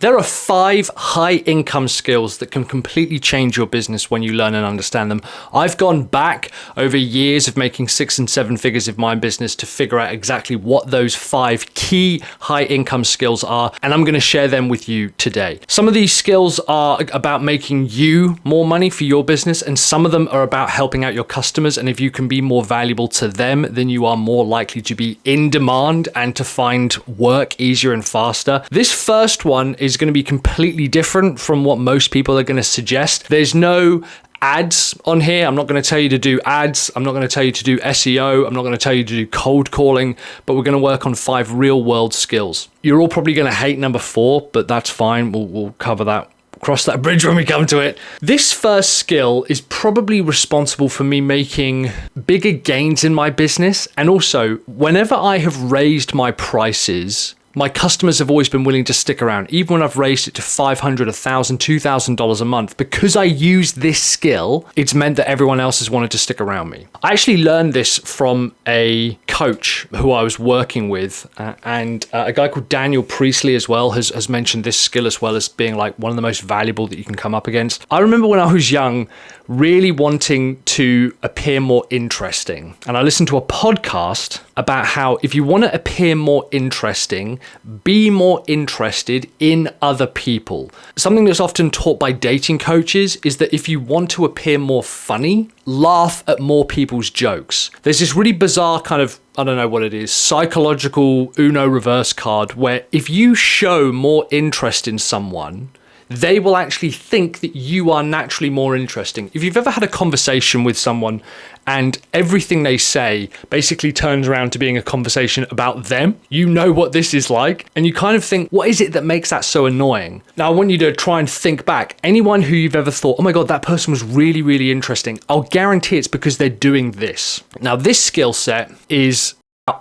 There are 5 high income skills that can completely change your business when you learn and understand them. I've gone back over years of making 6 and 7 figures of my business to figure out exactly what those 5 key high income skills are, and I'm going to share them with you today. Some of these skills are about making you more money for your business, and some of them are about helping out your customers. And if you can be more valuable to them, then you are more likely to be in demand and to find work easier and faster. This first one is going to be completely different from what most people are going to suggest. There's no ads on here. I'm not going to tell you to do ads. I'm not going to tell you to do SEO. I'm not going to tell you to do cold calling, but we're going to work on 5 real world skills. You're all probably going to hate number 4, but that's fine. We'll cover that. Cross that bridge when we come to it. This first skill is probably responsible for me making bigger gains in my business. And also, whenever I have raised my prices, my customers have always been willing to stick around, even when I've raised it to $500, $1,000, $2,000 a month. Because I use this skill, it's meant that everyone else has wanted to stick around me. I actually learned this from a coach who I was working with, and a guy called Daniel Priestley as well has mentioned this skill as well as being like one of the most valuable that you can come up against. I remember when I was young, really wanting to appear more interesting. And I listened to a podcast about how if you want to appear more interesting, be more interested in other people. Something that's often taught by dating coaches is that if you want to appear more funny, laugh at more people's jokes. There's this really bizarre kind of, I don't know what it is, psychological Uno reverse card where if you show more interest in someone, they will actually think that you are naturally more interesting. If you've ever had a conversation with someone and everything they say basically turns around to being a conversation about them, you know what this is like, and you kind of think, what is it that makes that so annoying? Now, I want you to try and think back. Anyone who you've ever thought, oh my God, that person was really, really interesting, I'll guarantee it's because they're doing this. Now, this skill set is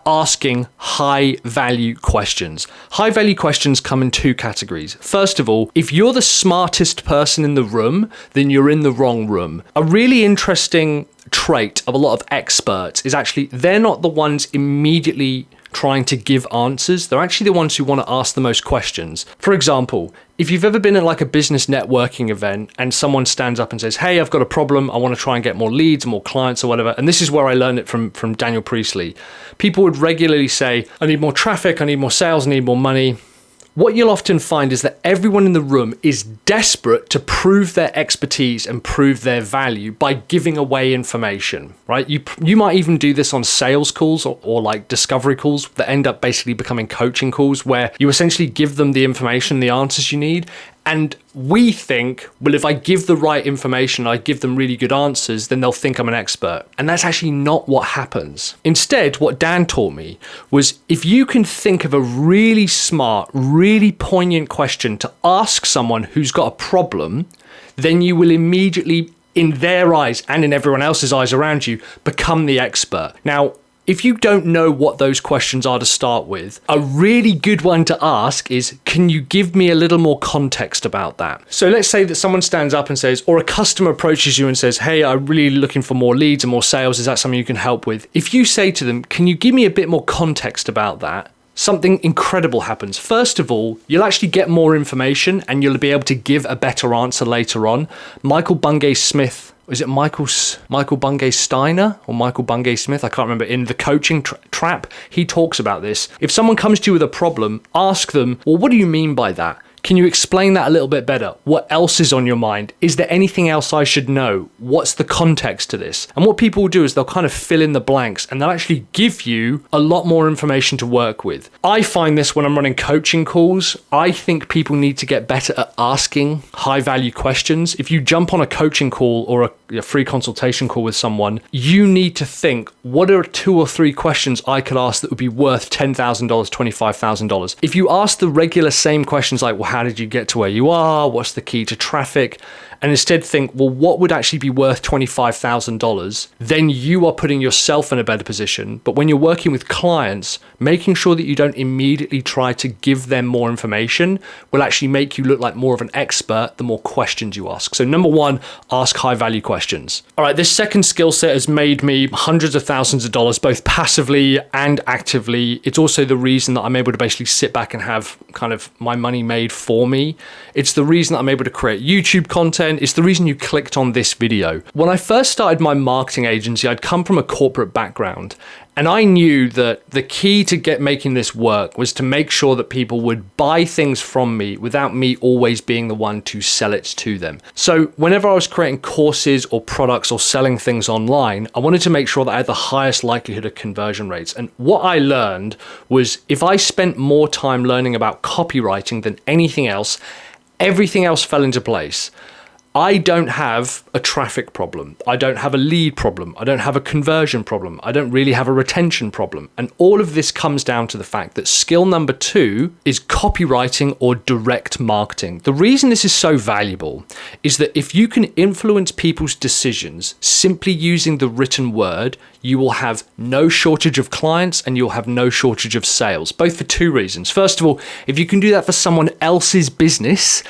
asking high value questions. High value questions come in 2 categories. First of all, if you're the smartest person in the room, then you're in the wrong room. A really interesting trait of a lot of experts is actually they're not the ones immediately trying to give answers. They're actually the ones who want to ask the most questions. For example, if you've ever been at like a business networking event and someone stands up and says, hey, I've got a problem, I want to try and get more leads, more clients or whatever. And this is where I learned it from Daniel Priestley. People would regularly say, I need more traffic, I need more sales, I need more money. What you'll often find is that everyone in the room is desperate to prove their expertise and prove their value by giving away information, right? You might even do this on sales calls or like discovery calls that end up basically becoming coaching calls where you essentially give them the information, the answers you need. And we think, well, if I give the right information, I give them really good answers, then they'll think I'm an expert. And that's actually not what happens. Instead, what Dan taught me was if you can think of a really smart, really poignant question to ask someone who's got a problem, then you will immediately, in their eyes and in everyone else's eyes around you, become the expert. Now, if you don't know what those questions are to start with, a really good one to ask is, can you give me a little more context about that? So let's say that someone stands up and says, or a customer approaches you and says, hey, I'm really looking for more leads and more sales. Is that something you can help with? If you say to them, can you give me a bit more context about that? Something incredible happens. First of all, you'll actually get more information and you'll be able to give a better answer later on. Michael Bungay Smith, is it Michael Bungay Steiner or Michael Bungay Smith? I can't remember. In The Coaching Trap, he talks about this. If someone comes to you with a problem, ask them, well, what do you mean by that? Can you explain that a little bit better? What else is on your mind? Is there anything else I should know? What's the context to this? And what people will do is they'll kind of fill in the blanks and they'll actually give you a lot more information to work with. I find this when I'm running coaching calls. I think people need to get better at asking high value questions. If you jump on a coaching call or a free consultation call with someone, you need to think, what are 2 or 3 questions I could ask that would be worth $10,000, $25,000? If you ask the regular same questions like, well, how did you get to where you are? What's the key to traffic? And instead think, well, what would actually be worth $25,000? Then you are putting yourself in a better position. But when you're working with clients, making sure that you don't immediately try to give them more information will actually make you look like more of an expert the more questions you ask. So number 1, ask high value questions. All right, this second skill set has made me hundreds of thousands of dollars, both passively and actively. It's also the reason that I'm able to basically sit back and have kind of my money made for me. It's the reason that I'm able to create YouTube content. It's the reason you clicked on this video. When I first started my marketing agency, I'd come from a corporate background, and I knew that the key to making this work was to make sure that people would buy things from me without me always being the one to sell it to them. So whenever I was creating courses or products or selling things online, I wanted to make sure that I had the highest likelihood of conversion rates. And what I learned was if I spent more time learning about copywriting than anything else, everything else fell into place. I don't have a traffic problem. I don't have a lead problem. I don't have a conversion problem. I don't really have a retention problem. And all of this comes down to the fact that skill number 2 is copywriting or direct marketing. The reason this is so valuable is that if you can influence people's decisions simply using the written word, you will have no shortage of clients and you'll have no shortage of sales, both for 2 reasons. First of all, if you can do that for someone else's business,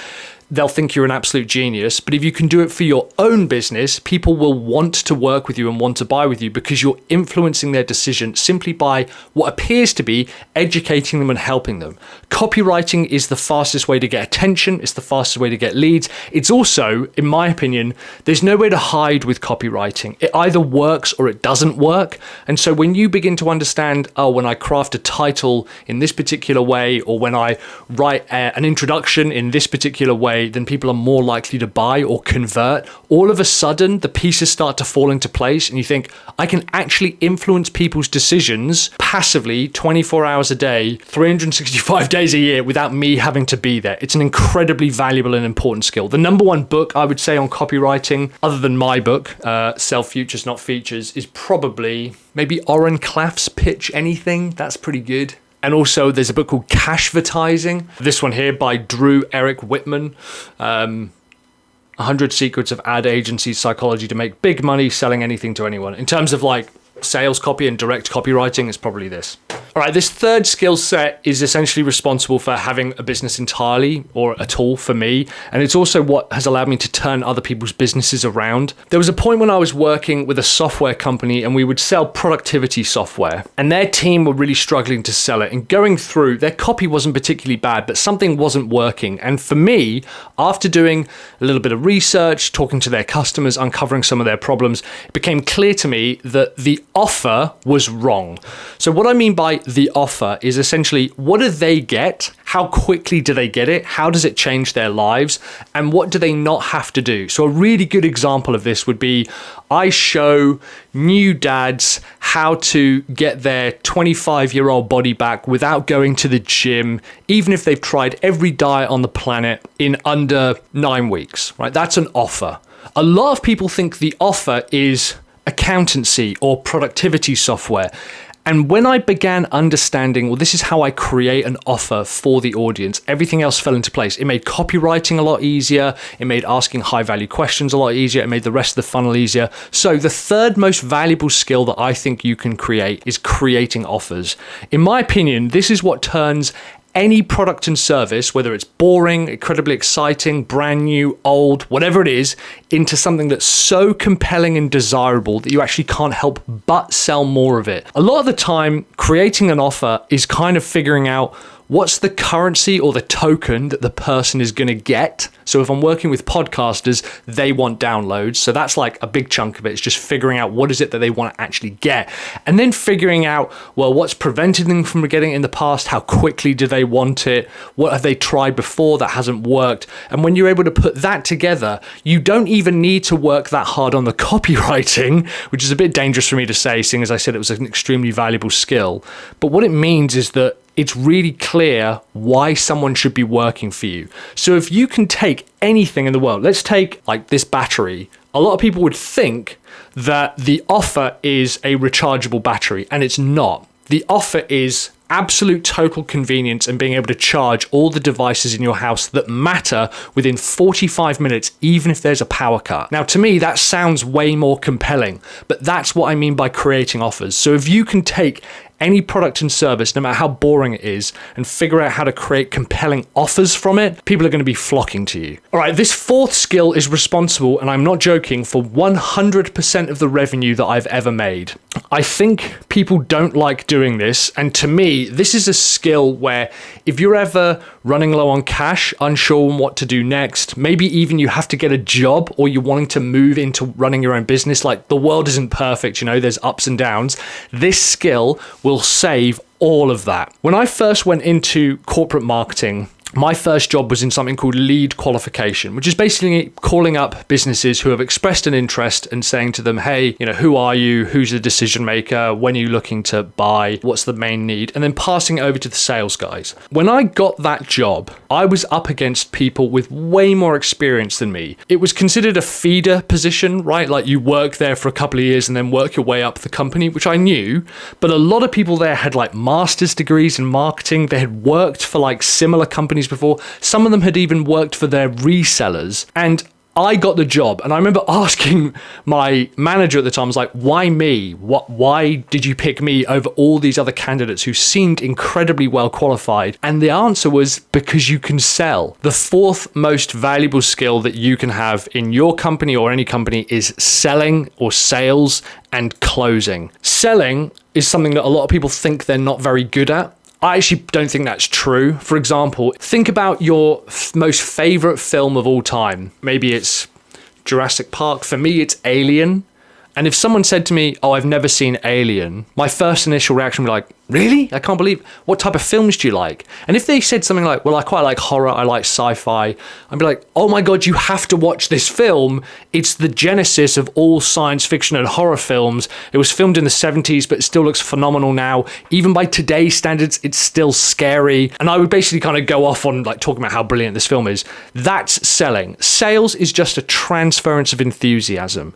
they'll think you're an absolute genius. But if you can do it for your own business, people will want to work with you and want to buy with you because you're influencing their decision simply by what appears to be educating them and helping them. Copywriting is the fastest way to get attention. It's the fastest way to get leads. It's also, in my opinion, there's no way to hide with copywriting. It either works or it doesn't work. And so when you begin to understand, oh, when I craft a title in this particular way, or when I write an introduction in this particular way, then people are more likely to buy or convert. All of a sudden, the pieces start to fall into place and you think, I can actually influence people's decisions passively 24 hours a day, 365 days a year without me having to be there. It's an incredibly valuable and important skill. The number 1 book I would say on copywriting, other than my book, Sell Futures Not Features, is probably maybe Oren Klaff's Pitch Anything. That's pretty good. And also there's a book called Cashvertising. This one here by Drew Eric Whitman. 100 Secrets of Ad Agency Psychology to Make Big Money Selling Anything to Anyone. In terms of like sales copy and direct copywriting, it's probably this. All right, this third skill set is essentially responsible for having a business entirely or at all for me. And it's also what has allowed me to turn other people's businesses around. There was a point when I was working with a software company and we would sell productivity software, and their team were really struggling to sell it. And going through, their copy wasn't particularly bad, but something wasn't working. And for me, after doing a little bit of research, talking to their customers, uncovering some of their problems, it became clear to me that the offer was wrong. So what I mean by the offer is essentially, what do they get? How quickly do they get it? How does it change their lives? And what do they not have to do? So a really good example of this would be, I show new dads how to get their 25-year-old body back without going to the gym, even if they've tried every diet on the planet, in under 9 weeks, right? That's an offer. A lot of people think the offer is accountancy or productivity software. And when I began understanding, well, this is how I create an offer for the audience, everything else fell into place. It made copywriting a lot easier. It made asking high value questions a lot easier. It made the rest of the funnel easier. So the third most valuable skill that I think you can create is creating offers. In my opinion, this is what turns any product and service, whether it's boring, incredibly exciting, brand new, old, whatever it is, into something that's so compelling and desirable that you actually can't help but sell more of it. A lot of the time, creating an offer is kind of figuring out what's the currency or the token that the person is going to get. So if I'm working with podcasters, they want downloads. So that's like a big chunk of it. It's just figuring out what is it that they want to actually get. And then figuring out, well, what's prevented them from getting it in the past? How quickly do they want it? What have they tried before that hasn't worked? And when you're able to put that together, you don't even need to work that hard on the copywriting, which is a bit dangerous for me to say, seeing as I said it was an extremely valuable skill. But what it means is that it's really clear why someone should be working for you. So if you can take anything in the world, let's take like this battery. A lot of people would think that the offer is a rechargeable battery, and it's not. The offer is absolute total convenience and being able to charge all the devices in your house that matter within 45 minutes, even if there's a power cut. Now, to me, that sounds way more compelling, but that's what I mean by creating offers. So if you can take any product and service, no matter how boring it is, and figure out how to create compelling offers from it, people are going to be flocking to you. All right, this fourth skill is responsible, and I'm not joking, for 100% of the revenue that I've ever made. I think people don't like doing this, and to me, this is a skill where if you're ever running low on cash, unsure on what to do next, maybe even you have to get a job or you're wanting to move into running your own business. Like, the world isn't perfect, there's ups and downs. This skill will save all of that. When I first went into corporate marketing, my first job was in something called lead qualification, which is basically calling up businesses who have expressed an interest and saying to them, hey, who are you? Who's the decision maker? When are you looking to buy? What's the main need? And then passing it over to the sales guys. When I got that job, I was up against people with way more experience than me. It was considered a feeder position, right? Like, you work there for a couple of years and then work your way up the company, which I knew. But a lot of people there had like master's degrees in marketing. They had worked for like similar companies before. Some of them had even worked for their resellers, and I got the job. And I remember asking my manager at the time, I was like, why me? Why did you pick me over all these other candidates who seemed incredibly well qualified? And the answer was, because you can sell. The fourth most valuable skill that you can have in your company or any company is selling, or sales, and closing. Selling is something that a lot of people think they're not very good at. I actually don't think that's true. For example, think about your most favorite film of all time. Maybe it's Jurassic Park. For me, it's Alien. And if someone said to me, oh, I've never seen Alien, my first initial reaction would be like, really? I can't believe, what type of films do you like? And if they said something like, well, I quite like horror, I like sci-fi, I'd be like, oh my God, you have to watch this film. It's the genesis of all science fiction and horror films. It was filmed in the 70s, but it still looks phenomenal now. Even by today's standards, it's still scary. And I would basically kind of go off on like talking about how brilliant this film is. That's selling. Sales is just a transference of enthusiasm.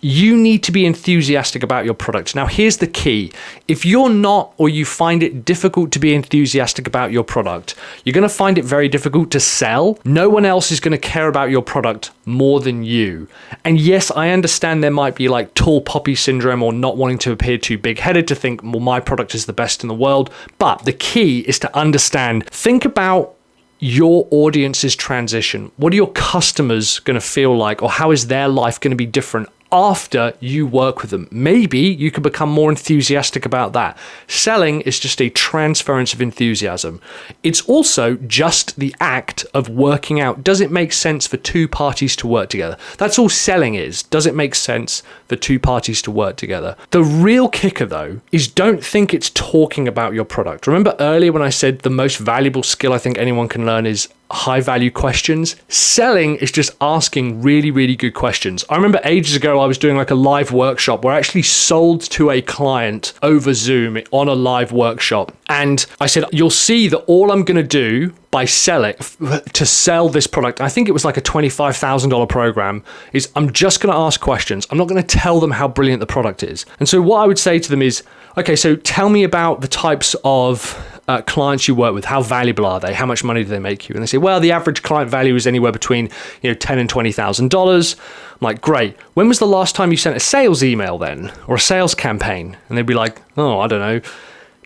You need to be enthusiastic about your product. Now, here's the key. If you're not, or you find it difficult to be enthusiastic about your product, you're going to find it very difficult to sell. No one else is going to care about your product more than you. And yes, I understand there might be like tall poppy syndrome, or not wanting to appear too big-headed to think, well, my product is the best in the world. But the key is to understand, think about your audience's transition. What are your customers going to feel like, or how is their life going to be different after you work with them? Maybe you can become more enthusiastic about that. Selling is just a transference of enthusiasm. It's also just the act of working out, does it make sense for two parties to work together? That's all selling is. Does it make sense for two parties to work together? The real kicker, though, is don't think it's talking about your product. Remember earlier when I said the most valuable skill I think anyone can learn is high value questions? Selling is just asking really, really good questions. I remember ages ago, I was doing like a live workshop where I actually sold to a client over Zoom on a live workshop. And I said, you'll see that all I'm going to do by to sell this product, I think it was like a $25,000 program, is I'm just going to ask questions. I'm not going to tell them how brilliant the product is. And so what I would say to them is, okay, so tell me about the types of clients you work with. How valuable are they? How much money do they make you? And they say, well, the average client value is anywhere between $10,000 and $20,000. I'm like, great. When was the last time you sent a sales email then, or a sales campaign? And they'd be like, oh, I don't know,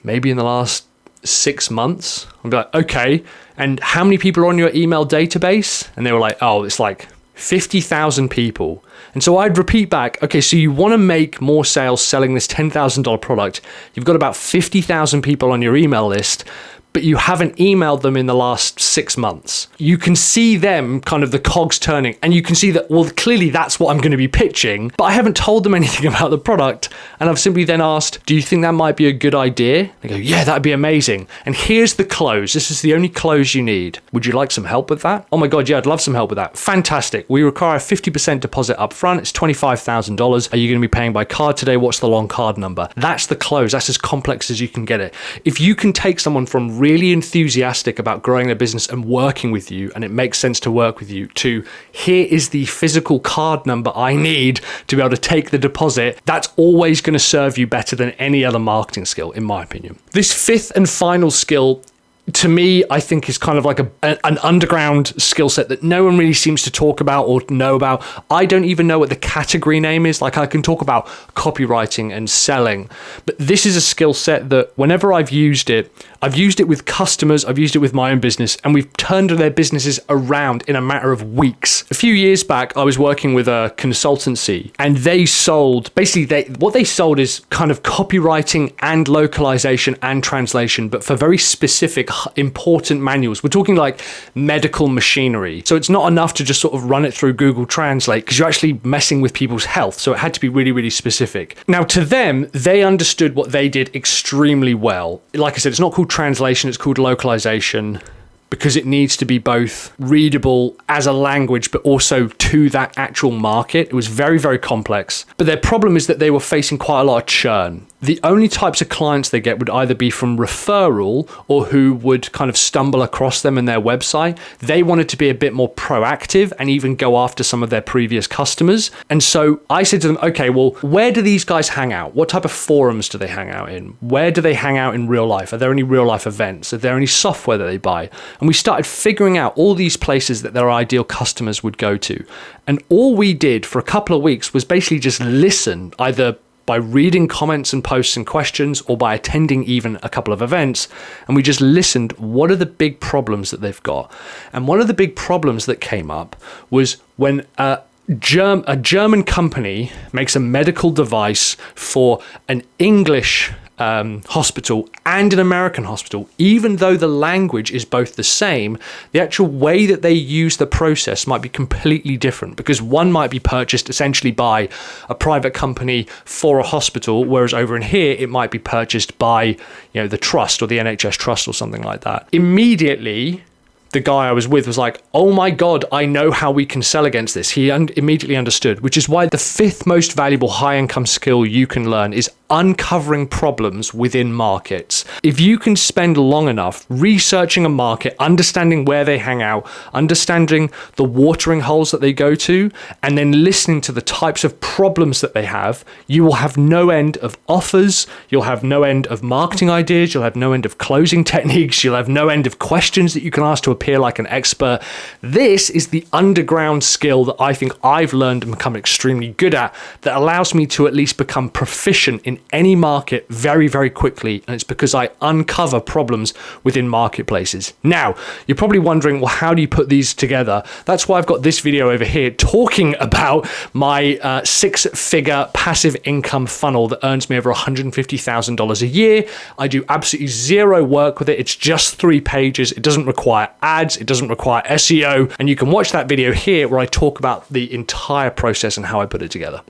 maybe in the last 6 months. I'd be like, okay. And how many people are on your email database? And they were like, oh, it's like 50,000 people. And so I'd repeat back, okay, so you want to make more sales selling this $10,000 product. You've got about 50,000 people on your email list, but you haven't emailed them in the last 6 months. You can see them kind of the cogs turning, and you can see that, well, clearly that's what I'm going to be pitching, but I haven't told them anything about the product. And I've simply then asked, do you think that might be a good idea? They go, yeah, that'd be amazing. And here's the close. This is the only close you need. Would you like some help with that? Oh my God, yeah, I'd love some help with that. Fantastic. We require a 50% deposit up front. It's $25,000. Are you going to be paying by card today? What's the long card number? That's the close. That's as complex as you can get it. If you can take someone from really enthusiastic about growing their business and working with you, and it makes sense to work with you, to here is the physical card number I need to be able to take the deposit, that's always going to serve you better than any other marketing skill, in my opinion. This fifth and final skill, to me, I think is kind of like an underground skill set that no one really seems to talk about or know about. I don't even know what the category name is. Like, I can talk about copywriting and selling, but this is a skill set that whenever I've used it with customers, I've used it with my own business, and we've turned their businesses around in a matter of weeks. A few years back, I was working with a consultancy, and they sold, what they sold is kind of copywriting and localization and translation, but for very specific important manuals. We're talking like medical machinery. So it's not enough to just sort of run it through Google Translate, because you're actually messing with people's health. So it had to be really, really specific. Now, to them, they understood what they did extremely well. Like I said, it's not called translation, it's called localization, because it needs to be both readable as a language, but also to that actual market. It was very, very complex. But their problem is that they were facing quite a lot of churn. The only types of clients they get would either be from referral or who would kind of stumble across them in their website. They wanted to be a bit more proactive and even go after some of their previous customers. And so I said to them, okay, well, where do these guys hang out? What type of forums do they hang out in? Where do they hang out in real life? Are there any real life events? Are there any software that they buy? And we started figuring out all these places that their ideal customers would go to. And all we did for a couple of weeks was basically just listen, either by reading comments and posts and questions, or by attending even a couple of events. And we just listened, what are the big problems that they've got? And one of the big problems that came up was when a German company makes a medical device for an English hospital and an American hospital, even though the language is both the same, the actual way that they use the process might be completely different, because one might be purchased essentially by a private company for a hospital, whereas over in here it might be purchased by, the trust or the NHS trust or something like that. Immediately, the guy I was with was like, oh my God, I know how we can sell against this. He immediately understood, which is why the 5th most valuable high-income skill you can learn is uncovering problems within markets. If you can spend long enough researching a market, understanding where they hang out, understanding the watering holes that they go to, and then listening to the types of problems that they have, you will have no end of offers, you'll have no end of marketing ideas, you'll have no end of closing techniques, you'll have no end of questions that you can ask to appear like an expert. This is the underground skill that I think I've learned and become extremely good at, that allows me to at least become proficient in any market very, very quickly. And it's because I uncover problems within marketplaces. Now, you're probably wondering, well, how do you put these together? That's why I've got this video over here talking about my 6-figure passive income funnel that earns me over $150,000 a year. I do absolutely zero work with it. It's just 3 pages. It doesn't require ads. It doesn't require SEO. And you can watch that video here where I talk about the entire process and how I put it together.